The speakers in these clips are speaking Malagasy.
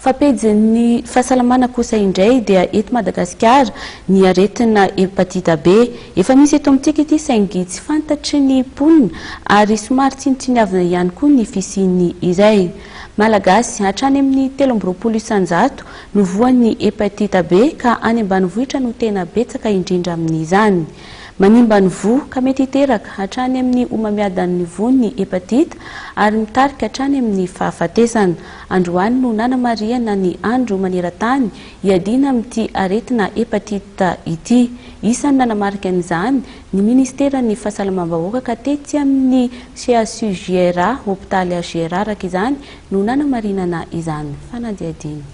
Fapejen'ny fahasalamana kosa indray dia eto Madagasikara ny aretina hepatita B efa misy eto amintsika ity saingy tsy fantatry ny mponina ary somary tsinitsinyavina ihany koa ny fisiany iray. Malagasy hatrany amin'ny 300 no voan'ny hepatita B ka any ambanivohitra no tena betsaka indrindra amin'izany. Manimba ny voa ka mety hiteraka hatrany amin'ny homamiadan'ny voan'ny hepatita ary mitarika hatrany amin'ny fahafatesana. Androany no nanamarihana ny andro maneran-tany iadiana amin'ity aretina hepatita ity. Isan'ny nanamarika an'izany ny ministeran'ny fahasalamam-bahoaka ka tetsy amin'ny CHUGRA hopitaly GRA araka izany no nanamarinana izany fanadiadiana.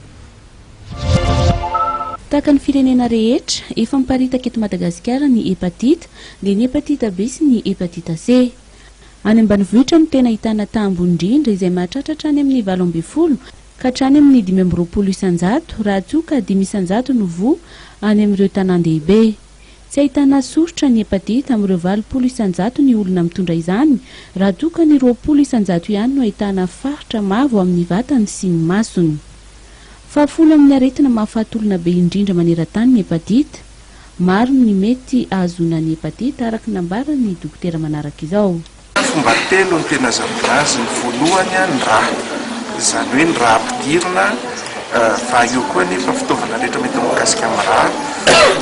Tahaka ny firenena rehetra efa miparitaka eto Madagasikara ny hepatita, dia ny hepatita B sy ny hepatita C. Any ambanivohitra no tena ahitana tambo indrindra izay mahatratratra any amin'ny 80 ka hatrany amin'ny 520 isan-jato raha tsoa ka 5 isan-jato no voa any amin'ireo tanan-dehibe. Tsy ahitana soritra ny hepatita amin'ireo 20 isan-jato ny olona mitondra izany raha tsoa ka ny 20 isan-jato ihany no ahitana faritra mavo amin'ny vatany sy ny masony. Fahafolo amin'ny aretina mahafatolona be indrindra maneran-tany ny hepatita. Maro ny mety ahazona ny hepatita araka nambara ny dokotera manaraka izao. Fomba telo ny tena azahoana azy. Ny voalohany ny rà, izany hoe ny rà ampidirina fa eo koa nefa fitaovana rehetra mety mahakasika amin'ny rà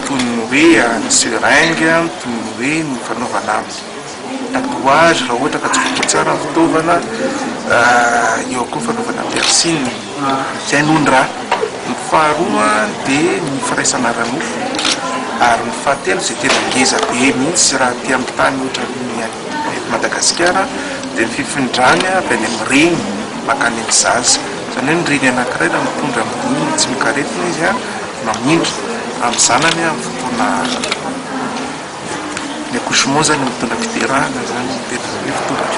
toy ny hoe ny seringue, toy ny hoe ny fanaovana tatouage raha ohatra ka tsy voapoa tsara ny fitaovana, eo koa fanaovana piercing izay noho ny rà. Ny faharoa dia ny firaisana ranofo ary ny fahatelo izay tena ngeza be mihitsy raha aty amin'ny tany ohatra ny eto Madagasikara dia ny fifindrany avy any amin'ny reny makany amin'ny zaza. Izany hoe ny reny anankiray raha mitondra amin'ny tsy mikaretina izy mamindra amin'ny zanany amin'ny fotoana ny accouchement zany mitondra fiterana zany tena hoe fitondra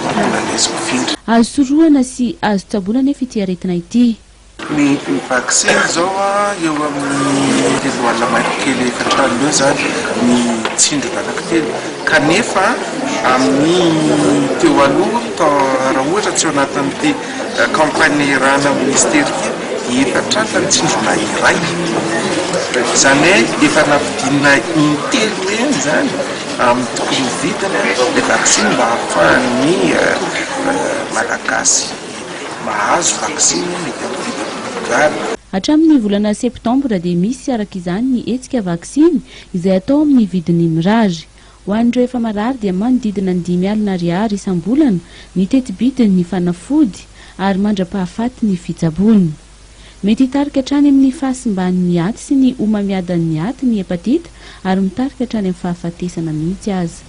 mamona izy mifindra. Azo sorohana sy azo tsaboana nefa ity aretina ity. Ny vaccine zao eo amin'ny 3 alina mailaka kely 4 eo zany ny tsindro anankitelo kanefa amin'ny teo aloha raha ohatra tsy ao anatin'ity campagne rana ministera dia efa tratra ny tsindrona iray. Izany hoe efa nampidinina intelo eny zany amin'ny tokony vidina le vaccine mba ahafahan'ny Malagasy mahazo vaccine mety amin'ny vidiny gary. Hatramin'ny volana septambra dia misy araka izany ny hetsika vaksiny izay atao amin'ny vidiny mirary. Ho an'ireo efa marary dia manodidina ny 5 alina ariary isam-bolana ny tetibidiny ny fanafody ary mandra-pahafaty ny fitsaboana. Mety hitarika hatrany amin'ny fahasimban'ny aty sy ny homamiadan'ny aty ny hepatita ary mitarika hatrany amin'ny fahafatesana mihitsy aza.